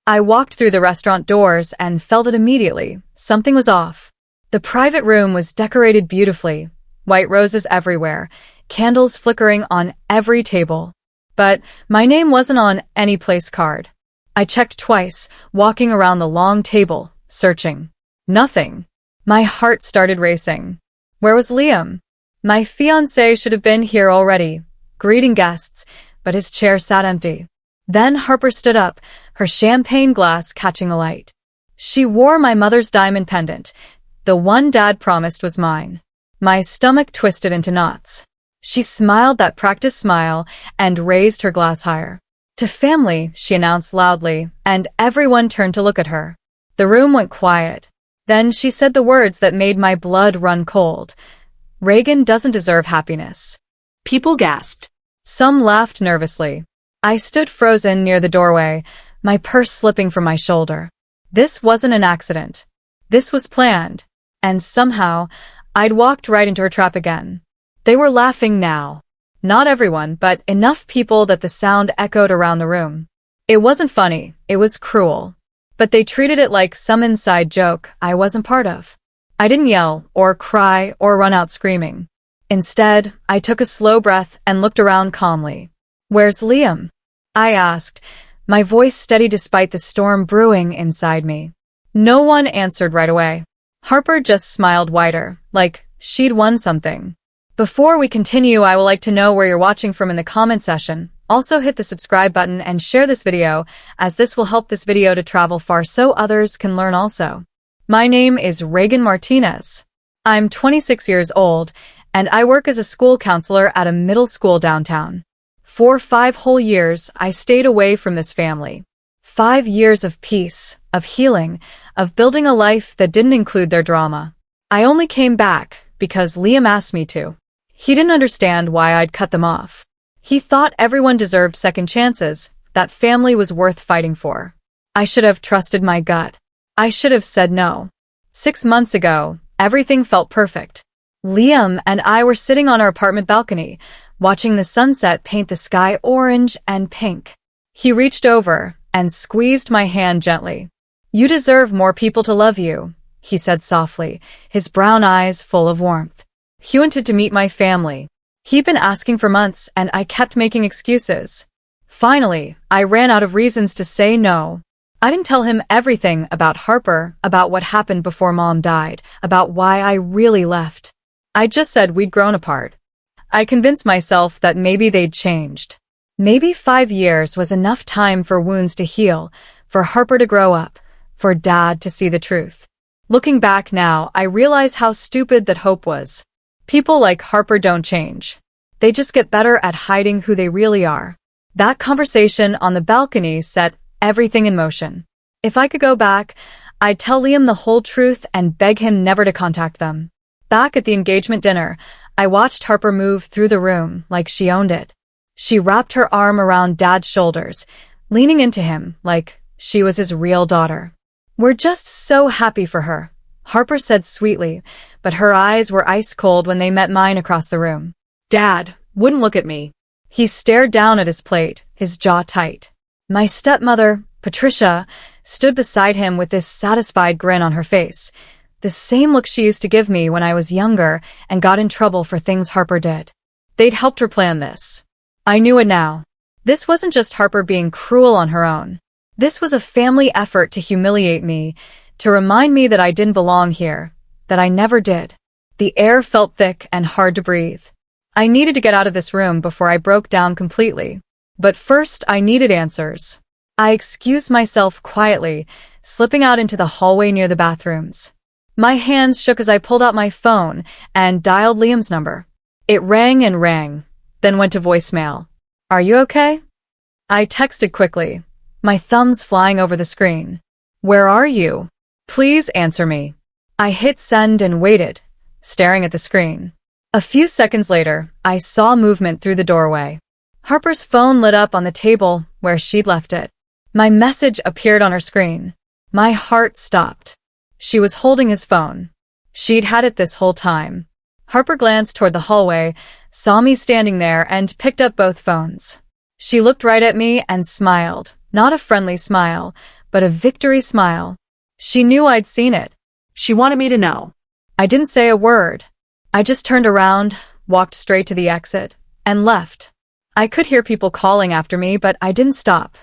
I walked through the restaurant doors and felt it immediately. Something was off. The private room was decorated beautifully, white roses everywhere, candles flickering on every table. But my name wasn't on any place card. I checked twice, walking around the long table, searching. Nothing. My heart started racing. Where was Liam? My fiancé should have been here already, greeting guests, but his chair sat empty. Then Harper stood up, her champagne glass catching alight. She wore my mother's diamond pendant, the one Dad promised was mine. My stomach twisted into knots. She smiled that practiced smile and raised her glass higher. To family, she announced loudly, and everyone turned to look at her. The room went quiet. Then she said the words that made my blood run cold. Reagan doesn't deserve happiness. People gasped. Some laughed nervously. I stood frozen near the doorway, my purse slipping from my shoulder. This wasn't an accident. This was planned. And somehow, I'd walked right into her trap again. They were laughing now. Not everyone, but enough people that the sound echoed around the room. It wasn't funny, it was cruel. But they treated it like some inside joke I wasn't part of. I didn't yell, or cry, or run out screaming. Instead, I took a slow breath and looked around calmly. "Where's Liam?" I asked, my voice steady despite the storm brewing inside me. No one answered right away. Harper just smiled wider, like she'd won something. Before we continue, I would like to know where you're watching from in the comment section. Also hit the subscribe button and share this video, as this will help this video to travel far so others can learn also. My name is Reagan Martinez. I'm 26 years old, and I work as a school counselor at a middle school downtown. For 5 whole years, I stayed away from this family. 5 years of peace, of healing, of building a life that didn't include their drama. I only came back because Liam asked me to. He didn't understand why I'd cut them off. He thought everyone deserved second chances, that family was worth fighting for. I should have trusted my gut. I should have said no. 6 months ago, everything felt perfect. Liam and I were sitting on our apartment balcony, watching the sunset paint the sky orange and pink. He reached over and squeezed my hand gently. "You deserve more people to love you," he said softly, his brown eyes full of warmth. "He wanted to meet my family. He'd been asking for months, and I kept making excuses. Finally, I ran out of reasons to say no. I didn't tell him everything about Harper, about what happened before Mom died, about why I really left. I just said we'd grown apart. I convinced myself that maybe they'd changed. Maybe 5 years was enough time for wounds to heal, for Harper to grow up, for Dad to see the truth. Looking back now, I realize how stupid that hope was. People like Harper don't change. They just get better at hiding who they really are." That conversation on the balcony set everything in motion. If I could go back, I'd tell Liam the whole truth and beg him never to contact them. Back at the engagement dinner, I watched Harper move through the room like she owned it. She wrapped her arm around Dad's shoulders, leaning into him like she was his real daughter. "We're just so happy for her," Harper said sweetly, but her eyes were ice cold when they met mine across the room. Dad wouldn't look at me. He stared down at his plate, his jaw tight. My stepmother, Patricia, stood beside him with this satisfied grin on her face, the same look she used to give me when I was younger and got in trouble for things Harper did. They'd helped her plan this. I knew it now. This wasn't just Harper being cruel on her own. This was a family effort to humiliate me, to remind me that I didn't belong here, that I never did. The air felt thick and hard to breathe. I needed to get out of this room before I broke down completely. But first, I needed answers. I excused myself quietly, slipping out into the hallway near the bathrooms. My hands shook as I pulled out my phone and dialed Liam's number. It rang and rang, then went to voicemail. "Are you okay?" I texted quickly, my thumbs flying over the screen. "Where are you? Please answer me." I hit send and waited, staring at the screen. A few seconds later, I saw movement through the doorway. Harper's phone lit up on the table where she'd left it. My message appeared on her screen. My heart stopped. She was holding his phone. She'd had it this whole time. Harper glanced toward the hallway, saw me standing there, and picked up both phones. She looked right at me and smiled, not a friendly smile, but a victory smile. She knew I'd seen it. She wanted me to know. I didn't say a word. I just turned around, walked straight to the exit, and left. I could hear people calling after me, but I didn't stop.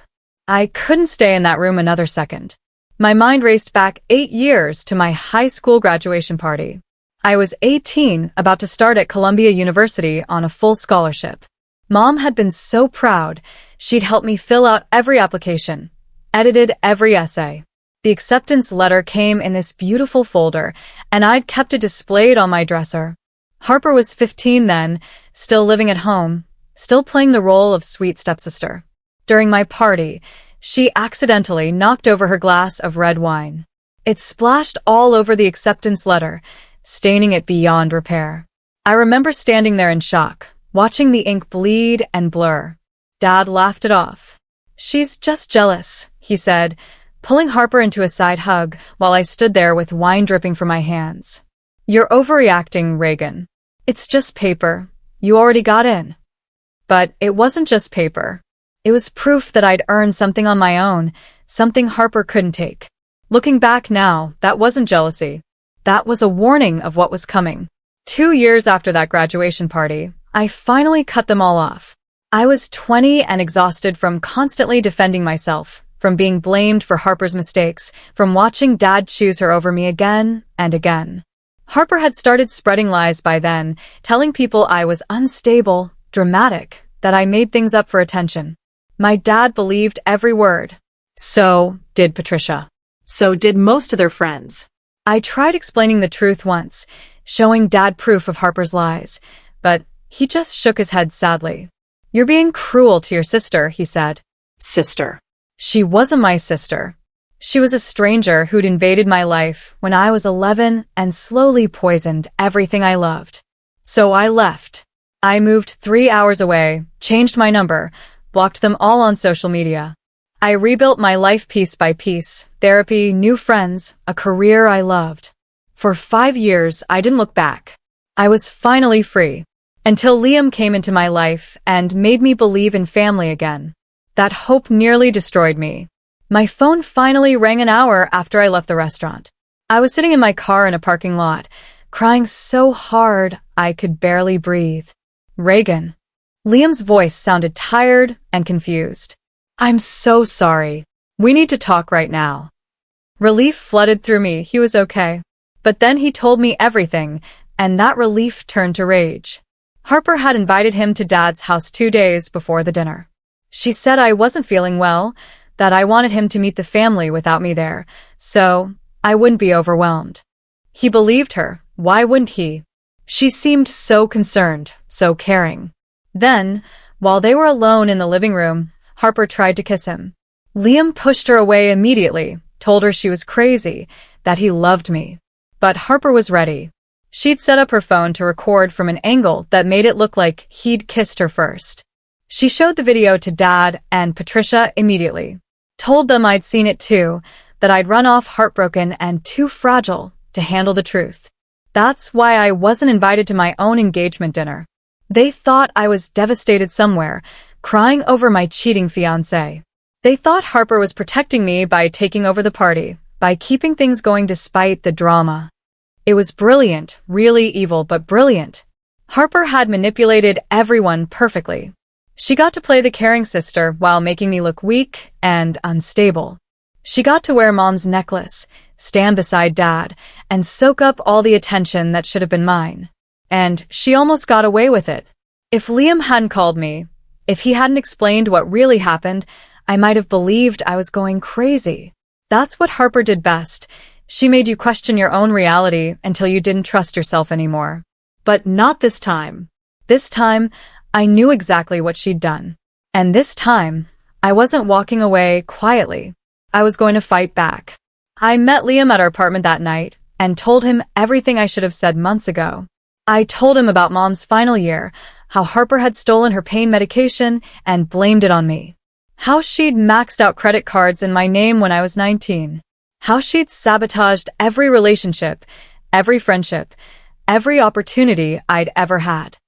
I couldn't stay in that room another second. My mind raced back 8 years to my high school graduation party. I was 18, about to start at Columbia University on a full scholarship. Mom had been so proud. She'd helped me fill out every application, edited every essay. The acceptance letter came in this beautiful folder, and I'd kept it displayed on my dresser. Harper was 15 then, still living at home, still playing the role of sweet stepsister. During my party, she accidentally knocked over her glass of red wine. It splashed all over the acceptance letter, staining it beyond repair. I remember standing there in shock, watching the ink bleed and blur. Dad laughed it off. "She's just jealous," he said, pulling Harper into a side hug while I stood there with wine dripping from my hands. "You're overreacting, Reagan. It's just paper. You already got in." But it wasn't just paper. It was proof that I'd earned something on my own, something Harper couldn't take. Looking back now, that wasn't jealousy. That was a warning of what was coming. 2 years after that graduation party, I finally cut them all off. I was 20 and exhausted from constantly defending myself, from being blamed for Harper's mistakes, from watching Dad choose her over me again and again. Harper had started spreading lies by then, telling people I was unstable, dramatic, that I made things up for attention. My dad believed every word. So did Patricia. So did most of their friends. I tried explaining the truth once, showing Dad proof of Harper's lies, but he just shook his head sadly. "You're being cruel to your sister," he said. Sister. She wasn't my sister. She was a stranger who'd invaded my life when I was 11 and slowly poisoned everything I loved. So I left. I moved 3 hours away, changed my number, blocked them all on social media. I rebuilt my life piece by piece, therapy, new friends, a career I loved. For 5 years, I didn't look back. I was finally free. Until Liam came into my life and made me believe in family again. That hope nearly destroyed me. My phone finally rang an hour after I left the restaurant. I was sitting in my car in a parking lot, crying so hard I could barely breathe. "Reagan." Liam's voice sounded tired and confused. "I'm so sorry. We need to talk right now." Relief flooded through me. He was okay. But then he told me everything, and that relief turned to rage. Harper had invited him to Dad's house 2 days before the dinner. She said I wasn't feeling well, that I wanted him to meet the family without me there, so I wouldn't be overwhelmed. He believed her. Why wouldn't he? She seemed so concerned, so caring. Then, while they were alone in the living room, Harper tried to kiss him. Liam pushed her away immediately, told her she was crazy, that he loved me. But Harper was ready. She'd set up her phone to record from an angle that made it look like he'd kissed her first. She showed the video to Dad and Patricia immediately. Told them I'd seen it too, that I'd run off heartbroken and too fragile to handle the truth. That's why I wasn't invited to my own engagement dinner. They thought I was devastated somewhere, crying over my cheating fiancé. They thought Harper was protecting me by taking over the party, by keeping things going despite the drama. It was brilliant, really evil, but brilliant. Harper had manipulated everyone perfectly. She got to play the caring sister while making me look weak and unstable. She got to wear Mom's necklace, stand beside Dad, and soak up all the attention that should have been mine. And she almost got away with it. If Liam hadn't called me, if he hadn't explained what really happened, I might have believed I was going crazy. That's what Harper did best. She made you question your own reality until you didn't trust yourself anymore. But not this time. This time, I knew exactly what she'd done. And this time, I wasn't walking away quietly. I was going to fight back. I met Liam at our apartment that night and told him everything I should have said months ago. I told him about Mom's final year, how Harper had stolen her pain medication and blamed it on me. How she'd maxed out credit cards in my name when I was 19. How she'd sabotaged every relationship, every friendship, every opportunity I'd ever had.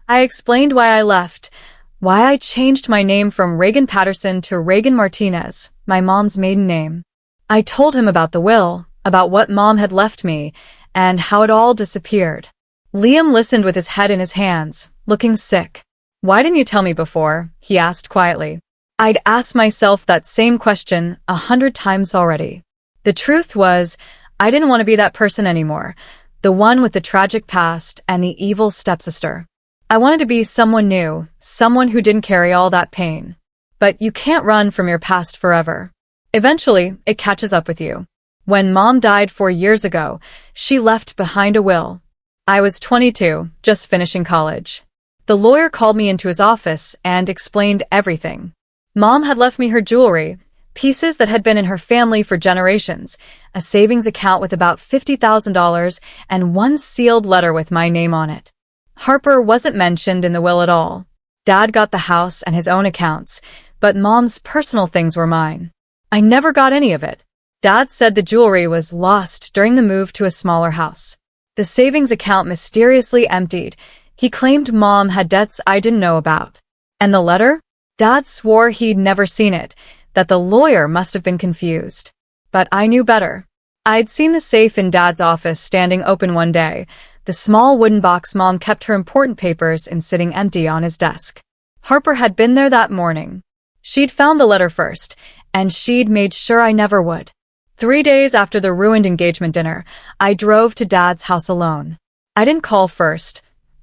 I explained why I left, why I changed my name from Reagan Patterson to Reagan Martinez, my mom's maiden name. I told him about the will, about what Mom had left me, and how it all disappeared. Liam listened with his head in his hands, looking sick. "Why didn't you tell me before?" he asked quietly. I'd asked myself that same question 100 times already. The truth was, I didn't want to be that person anymore, the one with the tragic past and the evil stepsister. I wanted to be someone new, someone who didn't carry all that pain. But you can't run from your past forever. Eventually, it catches up with you. When Mom died 4 years ago, she left behind a will. I was 22, just finishing college. The lawyer called me into his office and explained everything. Mom had left me her jewelry, pieces that had been in her family for generations, a savings account with about $50,000, and one sealed letter with my name on it. Harper wasn't mentioned in the will at all. Dad got the house and his own accounts, but Mom's personal things were mine. I never got any of it. Dad said the jewelry was lost during the move to a smaller house. The savings account mysteriously emptied. He claimed Mom had debts I didn't know about. And the letter? Dad swore he'd never seen it, that the lawyer must have been confused. But I knew better. I'd seen the safe in Dad's office standing open one day, the small wooden box Mom kept her important papers in sitting empty on his desk. Harper had been there that morning. She'd found the letter first, and she'd made sure I never would. 3 days after the ruined engagement dinner, I drove to Dad's house alone. I didn't call first.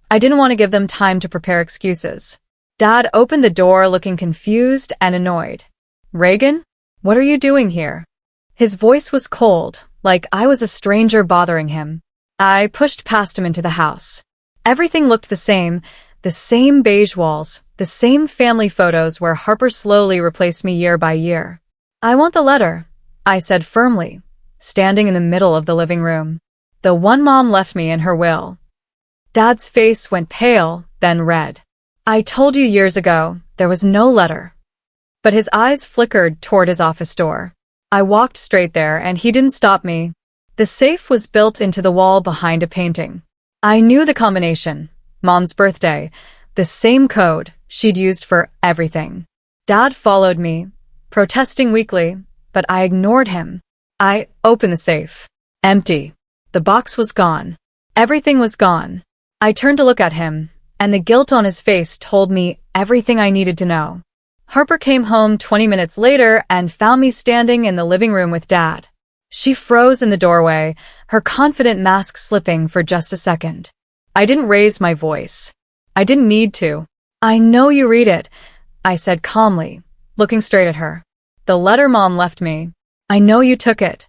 I didn't want to give them time to prepare excuses. Dad opened the door looking confused and annoyed. "Reagan? What are you doing here?" His voice was cold, like I was a stranger bothering him. I pushed past him into the house. Everything looked the same beige walls, the same family photos where Harper slowly replaced me year by year. "I want the letter," I said firmly, standing in the middle of the living room. "The one Mom left me in her will." Dad's face went pale, then red. "I told you years ago, there was no letter." But his eyes flickered toward his office door. I walked straight there and he didn't stop me. The safe was built into the wall behind a painting. I knew the combination. Mom's birthday. The same code she'd used for everything. Dad followed me, protesting weakly, but I ignored him. I opened the safe. Empty. The box was gone. Everything was gone. I turned to look at him, and the guilt on his face told me everything I needed to know. Harper came home 20 minutes later and found me standing in the living room with Dad. She froze in the doorway, her confident mask slipping for just a second. I didn't raise my voice. I didn't need to. "I know you read it," I said calmly, looking straight at her. "The letter Mom left me. I know you took it."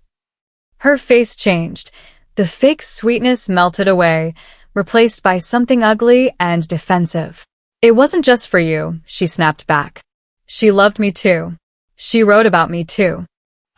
Her face changed. The fake sweetness melted away, replaced by something ugly and defensive. "It wasn't just for you," she snapped back. "She loved me too. She wrote about me too."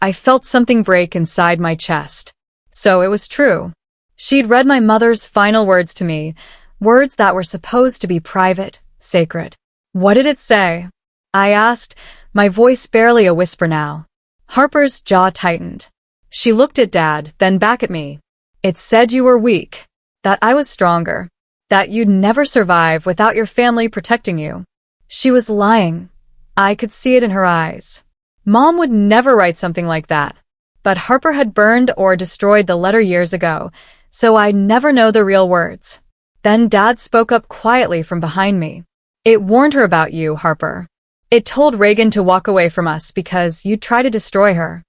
I felt something break inside my chest. So it was true. She'd read my mother's final words to me, words that were supposed to be private, sacred. "What did it say?" I asked, my voice barely a whisper now. Harper's jaw tightened. She looked at Dad, then back at me. "It said you were weak. That I was stronger. That you'd never survive without your family protecting you." She was lying. I could see it in her eyes. Mom would never write something like that. But Harper had burned or destroyed the letter years ago, so I'd never know the real words. Then Dad spoke up quietly from behind me. "It warned her about you, Harper. It told Reagan to walk away from us because you'd try to destroy her."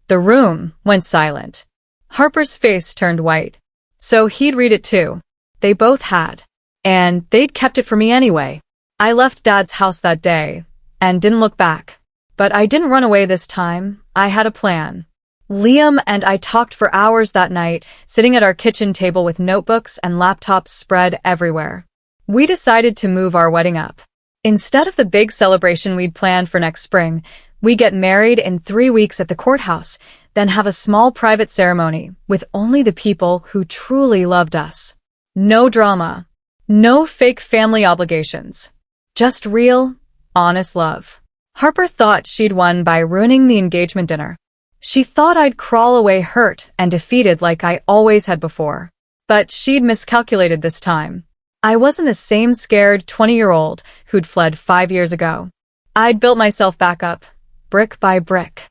The room went silent. Harper's face turned white. So he'd read it too. They both had. And they'd kept it for me anyway. I left Dad's house that day and didn't look back. But I didn't run away this time. I had a plan. Liam and I talked for hours that night, sitting at our kitchen table with notebooks and laptops spread everywhere. We decided to move our wedding up. Instead of the big celebration we'd planned for next spring, we get married in 3 weeks at the courthouse, then have a small private ceremony with only the people who truly loved us. No drama. No fake family obligations. Just real, honest love. Harper thought she'd won by ruining the engagement dinner. She thought I'd crawl away hurt and defeated like I always had before. But she'd miscalculated this time. I wasn't the same scared 20-year-old who'd fled 5 years ago. I'd built myself back up, brick by brick.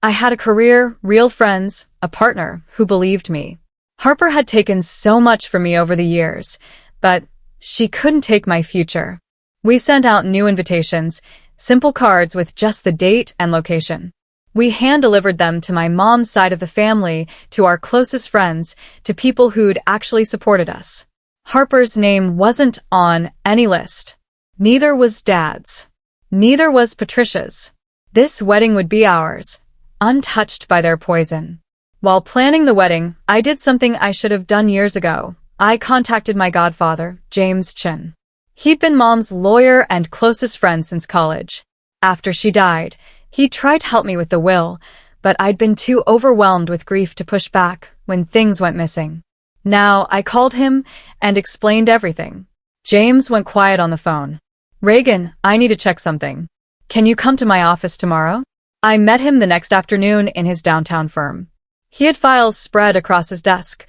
I had a career, real friends, a partner who believed me. Harper had taken so much from me over the years, but she couldn't take my future. We sent out new invitations, simple cards with just the date and location. We hand-delivered them to my mom's side of the family, to our closest friends, to people who'd actually supported us. Harper's name wasn't on any list. Neither was Dad's. Neither was Patricia's. This wedding would be ours, untouched by their poison. While planning the wedding, I did something I should have done years ago. I contacted my godfather, James Chin. He'd been Mom's lawyer and closest friend since college. After she died, he tried to help me with the will, but I'd been too overwhelmed with grief to push back when things went missing. Now, I called him and explained everything. James went quiet on the phone. "Reagan, I need to check something. Can you come to my office tomorrow?" I met him the next afternoon in his downtown firm. He had files spread across his desk,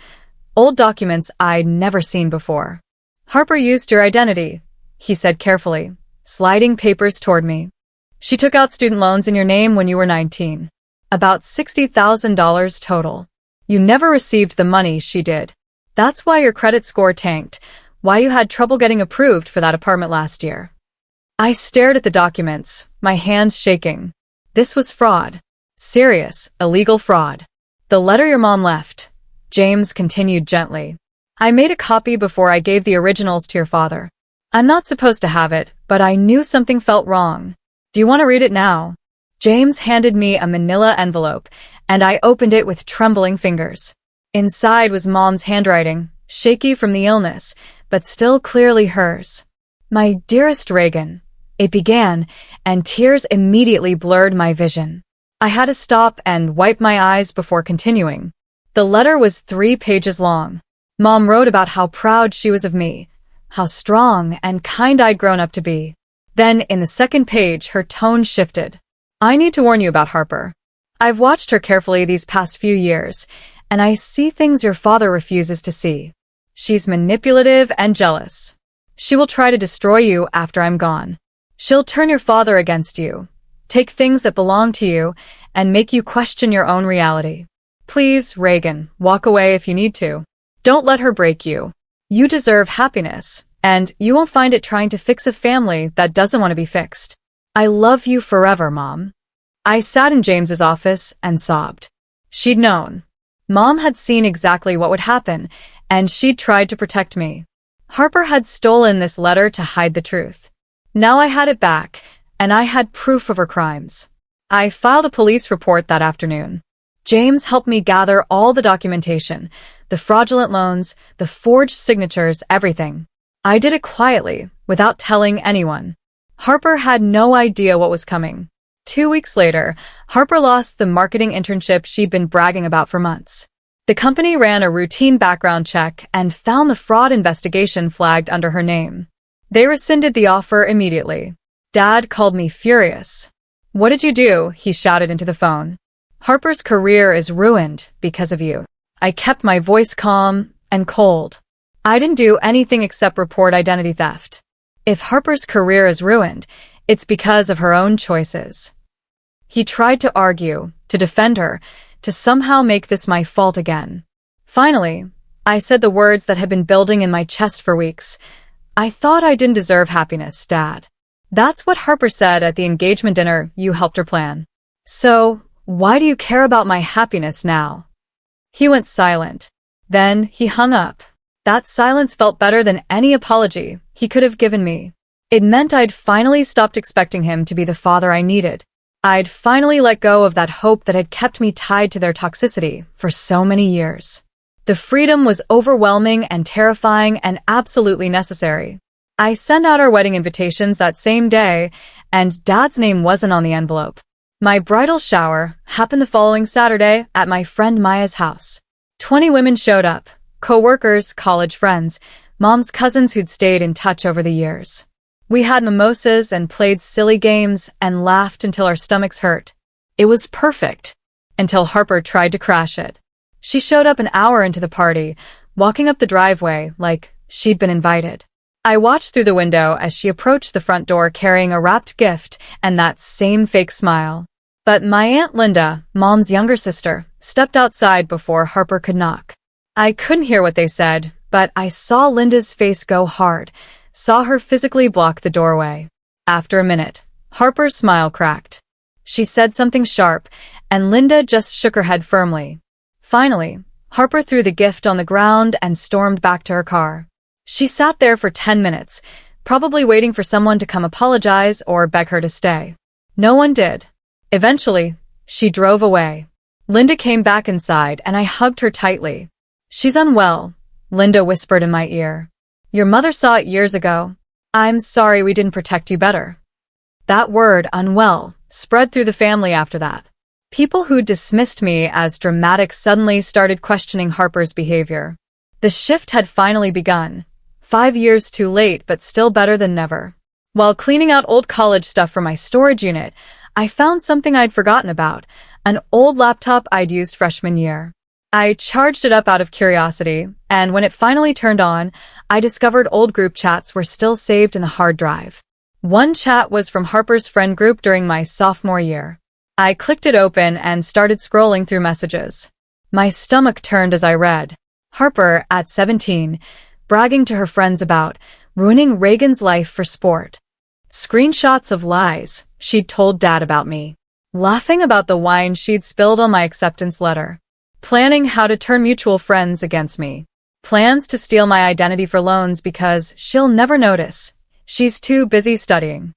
old documents I'd never seen before. "Harper used your identity," he said carefully, sliding papers toward me. "She took out student loans in your name when you were 19. About $60,000 total. You never received the money she did. That's why your credit score tanked, why you had trouble getting approved for that apartment last year." I stared at the documents, my hands shaking. This was fraud. Serious, illegal fraud. "The letter your mom left," James continued gently. "I made a copy before I gave the originals to your father. I'm not supposed to have it, but I knew something felt wrong. Do you want to read it now?" James handed me a manila envelope, and I opened it with trembling fingers. Inside was Mom's handwriting, shaky from the illness, but still clearly hers. "My dearest Reagan," it began, and tears immediately blurred my vision. I had to stop and wipe my eyes before continuing. The letter was 3 pages long. Mom wrote about how proud she was of me, how strong and kind I'd grown up to be. Then, in the second page, her tone shifted. "I need to warn you about Harper. I've watched her carefully these past few years, and I see things your father refuses to see. She's manipulative and jealous. She will try to destroy you after I'm gone. She'll turn your father against you, take things that belong to you, and make you question your own reality. Please, Reagan, walk away if you need to. Don't let her break you. You deserve happiness, and you won't find it trying to fix a family that doesn't want to be fixed. I love you forever, Mom." I sat in James's office and sobbed. She'd known. Mom had seen exactly what would happen, and she'd tried to protect me. Harper had stolen this letter to hide the truth. Now I had it back, and I had proof of her crimes. I filed a police report that afternoon. James helped me gather all the documentation, the fraudulent loans, the forged signatures, everything. I did it quietly, without telling anyone. Harper had no idea what was coming. 2 weeks later, Harper lost the marketing internship she'd been bragging about for months. The company ran a routine background check and found the fraud investigation flagged under her name. They rescinded the offer immediately. Dad called me furious. "What did you do?" he shouted into the phone. "Harper's career is ruined because of you." I kept my voice calm and cold. I didn't do anything except report identity theft. If Harper's career is ruined, it's because of her own choices. He tried to argue, to defend her, to somehow make this my fault again. Finally, I said the words that had been building in my chest for weeks. "I thought I didn't deserve happiness, Dad. That's what Harper said at the engagement dinner you helped her plan. So, why do you care about my happiness now?" He went silent. Then he hung up. That silence felt better than any apology he could have given me. It meant I'd finally stopped expecting him to be the father I needed. I'd finally let go of that hope that had kept me tied to their toxicity for so many years. The freedom was overwhelming and terrifying and absolutely necessary. I sent out our wedding invitations that same day, and Dad's name wasn't on the envelope. My bridal shower happened the following Saturday at my friend Maya's house. 20 women showed up, co-workers, college friends, Mom's cousins who'd stayed in touch over the years. We had mimosas and played silly games and laughed until our stomachs hurt. It was perfect, until Harper tried to crash it. She showed up an hour into the party, walking up the driveway like she'd been invited. I watched through the window as she approached the front door carrying a wrapped gift and that same fake smile. But my Aunt Linda, Mom's younger sister, stepped outside before Harper could knock. I couldn't hear what they said, but I saw Linda's face go hard, saw her physically block the doorway. After a minute, Harper's smile cracked. She said something sharp, and Linda just shook her head firmly. Finally, Harper threw the gift on the ground and stormed back to her car. She sat there for 10 minutes, probably waiting for someone to come apologize or beg her to stay. No one did. Eventually, she drove away. Linda came back inside and I hugged her tightly. "She's unwell," Linda whispered in my ear. "Your mother saw it years ago. I'm sorry we didn't protect you better." That word, unwell, spread through the family after that. People who dismissed me as dramatic suddenly started questioning Harper's behavior. The shift had finally begun. 5 years too late, but still better than never. While cleaning out old college stuff from my storage unit, I found something I'd forgotten about, an old laptop I'd used freshman year. I charged it up out of curiosity, and when it finally turned on, I discovered old group chats were still saved in the hard drive. One chat was from Harper's friend group during my sophomore year. I clicked it open and started scrolling through messages. My stomach turned as I read. Harper, at 17, bragging to her friends about ruining Reagan's life for sport. Screenshots of lies she'd told Dad about me. Laughing about the wine she'd spilled on my acceptance letter. Planning how to turn mutual friends against me. Plans to steal my identity for loans because she'll never notice. She's too busy studying.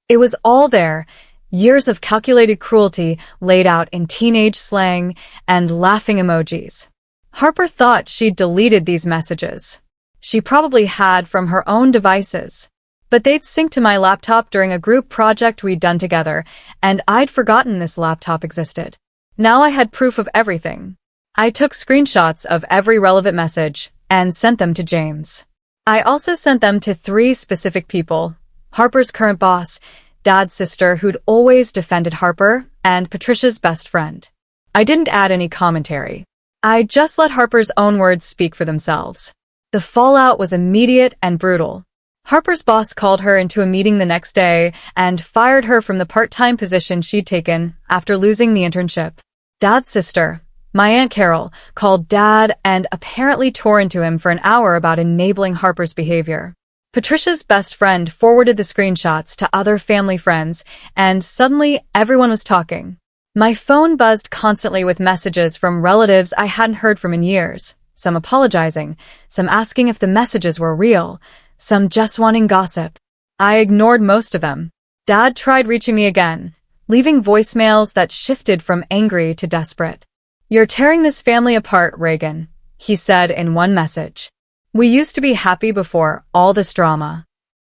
It was all there, years of calculated cruelty laid out in teenage slang and laughing emojis. Harper thought she'd deleted these messages. She probably had from her own devices. But they'd synced to my laptop during a group project we'd done together, and I'd forgotten this laptop existed. Now I had proof of everything. I took screenshots of every relevant message and sent them to James. I also sent them to 3 specific people: Harper's current boss, Dad's sister who'd always defended Harper, and Patricia's best friend. I didn't add any commentary. I just let Harper's own words speak for themselves. The fallout was immediate and brutal. Harper's boss called her into a meeting the next day and fired her from the part-time position she'd taken after losing the internship. Dad's sister, my Aunt Carol, called Dad and apparently tore into him for an hour about enabling Harper's behavior. Patricia's best friend forwarded the screenshots to other family friends, and suddenly everyone was talking. My phone buzzed constantly with messages from relatives I hadn't heard from in years, some apologizing, some asking if the messages were real, some just wanting gossip. I ignored most of them. Dad tried reaching me again, leaving voicemails that shifted from angry to desperate. "You're tearing this family apart, Reagan," he said in one message. "We used to be happy before all this drama.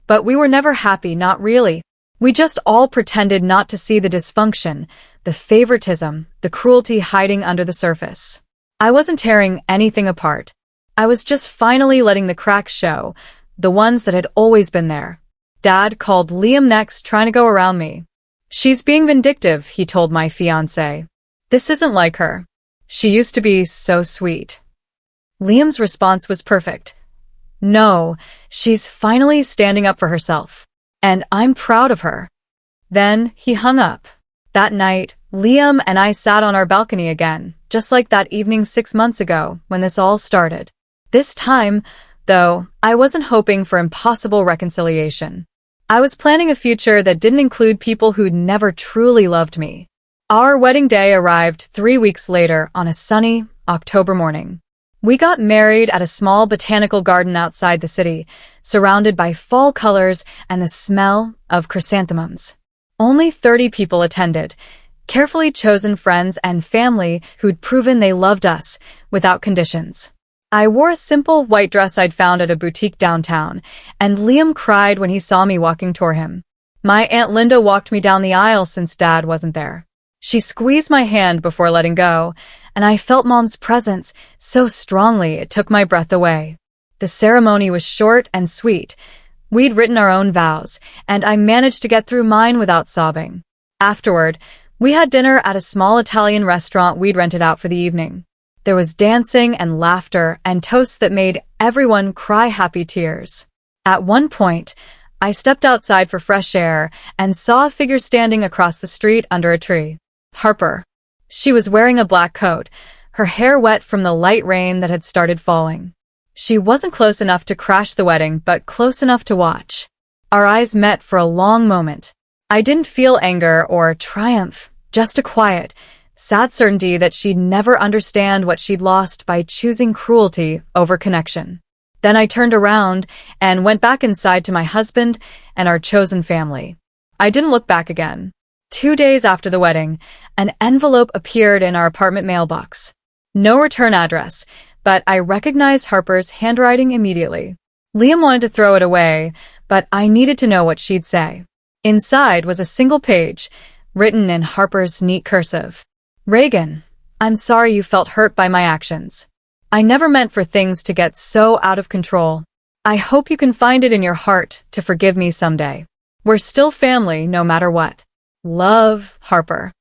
But we were never happy, not really. We just all pretended not to see the dysfunction, the favoritism, the cruelty hiding under the surface. I wasn't tearing anything apart. I was just finally letting the cracks show, the ones that had always been there." Dad called Liam next, trying to go around me. "She's being vindictive," he told my fiancé. "This isn't like her. She used to be so sweet." Liam's response was perfect. "No, she's finally standing up for herself. And I'm proud of her." Then he hung up. That night, Liam and I sat on our balcony again, just like that evening 6 months ago when this all started. This time, though, I wasn't hoping for impossible reconciliation. I was planning a future that didn't include people who'd never truly loved me. Our wedding day arrived 3 weeks later on a sunny October morning. We got married at a small botanical garden outside the city, surrounded by fall colors and the smell of chrysanthemums. Only 30 people attended, carefully chosen friends and family who'd proven they loved us without conditions. I wore a simple white dress I'd found at a boutique downtown, and Liam cried when he saw me walking toward him. My Aunt Linda walked me down the aisle since Dad wasn't there. She squeezed my hand before letting go, and I felt Mom's presence so strongly it took my breath away. The ceremony was short and sweet. We'd written our own vows, and I managed to get through mine without sobbing. Afterward, we had dinner at a small Italian restaurant we'd rented out for the evening. There was dancing and laughter and toasts that made everyone cry happy tears. At one point, I stepped outside for fresh air and saw a figure standing across the street under a tree. Harper. She was wearing a black coat, her hair wet from the light rain that had started falling. She wasn't close enough to crash the wedding, but close enough to watch. Our eyes met for a long moment. I didn't feel anger or triumph, just a quiet, sad certainty that she'd never understand what she'd lost by choosing cruelty over connection. Then I turned around and went back inside to my husband and our chosen family. I didn't look back again. 2 days after the wedding, an envelope appeared in our apartment mailbox. No return address, but I recognized Harper's handwriting immediately. Liam wanted to throw it away, but I needed to know what she'd say. Inside was a single page, written in Harper's neat cursive. Reagan, I'm sorry you felt hurt by my actions. I never meant for things to get so out of control. I hope you can find it in your heart to forgive me someday. We're still family no matter what. Love, Harper.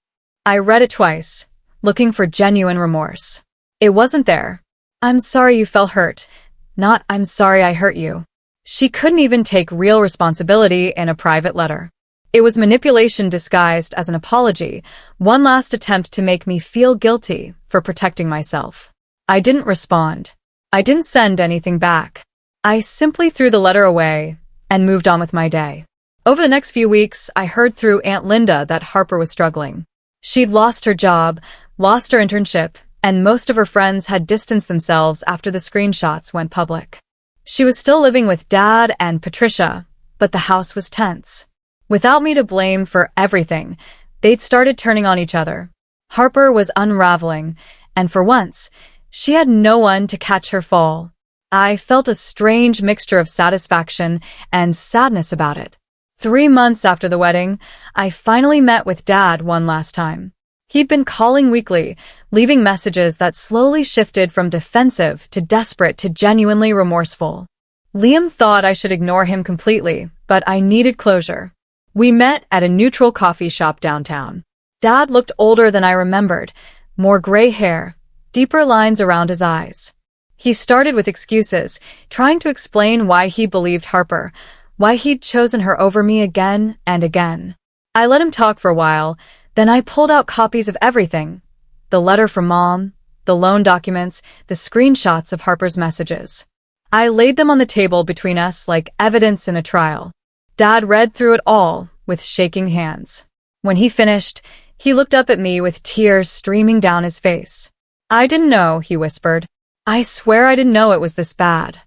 I read it twice, looking for genuine remorse. It wasn't there. I'm sorry you felt hurt, not I'm sorry I hurt you. She couldn't even take real responsibility in a private letter. It was manipulation disguised as an apology, one last attempt to make me feel guilty for protecting myself. I didn't respond. I didn't send anything back. I simply threw the letter away and moved on with my day. Over the next few weeks, I heard through Aunt Linda that Harper was struggling. She'd lost her job, lost her internship, and most of her friends had distanced themselves after the screenshots went public. She was still living with Dad and Patricia, but the house was tense. Without me to blame for everything, they'd started turning on each other. Harper was unraveling, and for once, she had no one to catch her fall. I felt a strange mixture of satisfaction and sadness about it. 3 months after the wedding, I finally met with Dad one last time. He'd been calling weekly, leaving messages that slowly shifted from defensive to desperate to genuinely remorseful. Liam thought I should ignore him completely, but I needed closure. We met at a neutral coffee shop downtown. Dad looked older than I remembered, more gray hair, deeper lines around his eyes. He started with excuses, trying to explain why he believed Harper, why he'd chosen her over me again and again. I let him talk for a while, then I pulled out copies of everything. The letter from Mom, the loan documents, the screenshots of Harper's messages. I laid them on the table between us like evidence in a trial. Dad read through it all with shaking hands. When he finished, he looked up at me with tears streaming down his face. I didn't know, he whispered. I swear I didn't know it was this bad.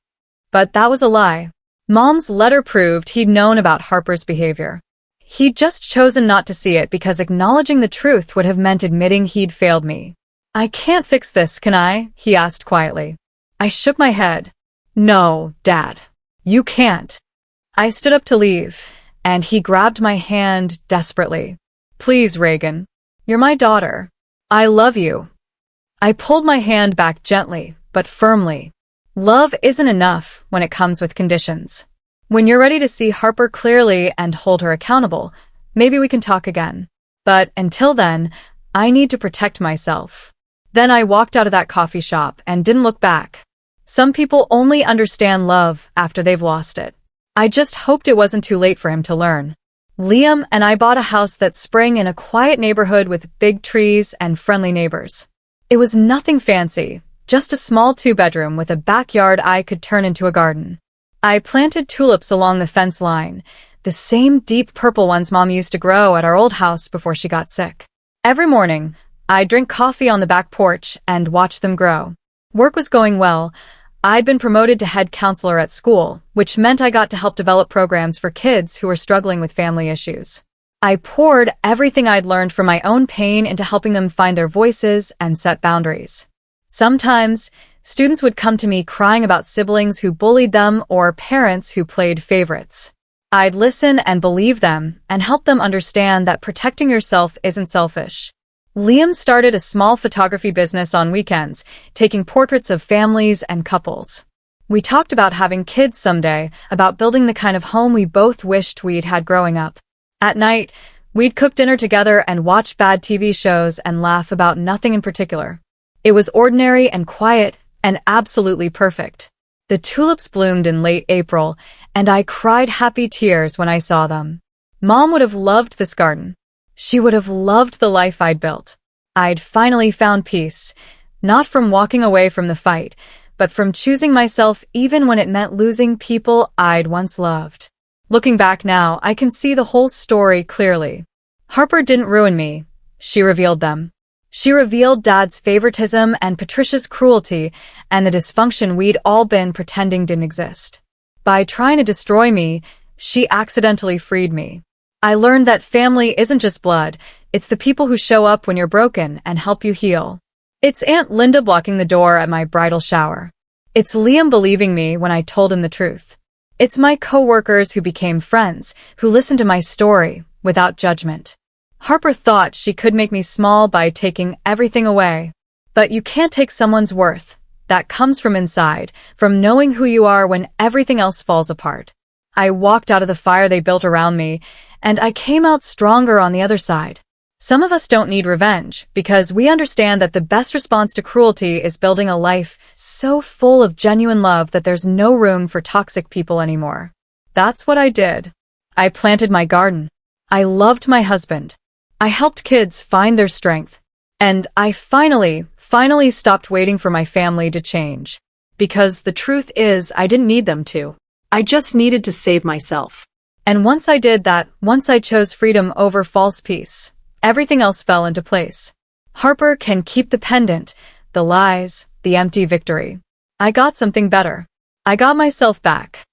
But that was a lie. Mom's letter proved he'd known about Harper's behavior. He'd just chosen not to see it because acknowledging the truth would have meant admitting he'd failed me. I can't fix this, can I? He asked quietly. I shook my head. No, Dad. You can't. I stood up to leave, and he grabbed my hand desperately. Please, Reagan. You're my daughter. I love you. I pulled my hand back gently, but firmly. Love isn't enough when it comes with conditions. When you're ready to see Harper clearly and hold her accountable, maybe we can talk again. But until then, I need to protect myself. Then I walked out of that coffee shop and didn't look back. Some people only understand love after they've lost it. I just hoped it wasn't too late for him to learn. Liam and I bought a house that sprang in a quiet neighborhood with big trees and friendly neighbors. It was nothing fancy. Just a small 2-bedroom with a backyard I could turn into a garden. I planted tulips along the fence line, the same deep purple ones Mom used to grow at our old house before she got sick. Every morning, I'd drink coffee on the back porch and watch them grow. Work was going well. I'd been promoted to head counselor at school, which meant I got to help develop programs for kids who were struggling with family issues. I poured everything I'd learned from my own pain into helping them find their voices and set boundaries. Sometimes, students would come to me crying about siblings who bullied them or parents who played favorites. I'd listen and believe them and help them understand that protecting yourself isn't selfish. Liam started a small photography business on weekends, taking portraits of families and couples. We talked about having kids someday, about building the kind of home we both wished we'd had growing up. At night, we'd cook dinner together and watch bad TV shows and laugh about nothing in particular. It was ordinary and quiet and absolutely perfect. The tulips bloomed in late April, and I cried happy tears when I saw them. Mom would have loved this garden. She would have loved the life I'd built. I'd finally found peace, not from walking away from the fight, but from choosing myself even when it meant losing people I'd once loved. Looking back now, I can see the whole story clearly. Harper didn't ruin me. She revealed them. She revealed Dad's favoritism and Patricia's cruelty and the dysfunction we'd all been pretending didn't exist. By trying to destroy me, she accidentally freed me. I learned that family isn't just blood, it's the people who show up when you're broken and help you heal. It's Aunt Linda blocking the door at my bridal shower. It's Liam believing me when I told him the truth. It's my coworkers who became friends, who listened to my story without judgment. Harper thought she could make me small by taking everything away. But you can't take someone's worth. That comes from inside, from knowing who you are when everything else falls apart. I walked out of the fire they built around me, and I came out stronger on the other side. Some of us don't need revenge, because we understand that the best response to cruelty is building a life so full of genuine love that there's no room for toxic people anymore. That's what I did. I planted my garden. I loved my husband. I helped kids find their strength. And I finally stopped waiting for my family to change. Because the truth is, I didn't need them to. I just needed to save myself. And once I did that, once I chose freedom over false peace, everything else fell into place. Harper can keep the pendant, the lies, the empty victory. I got something better. I got myself back.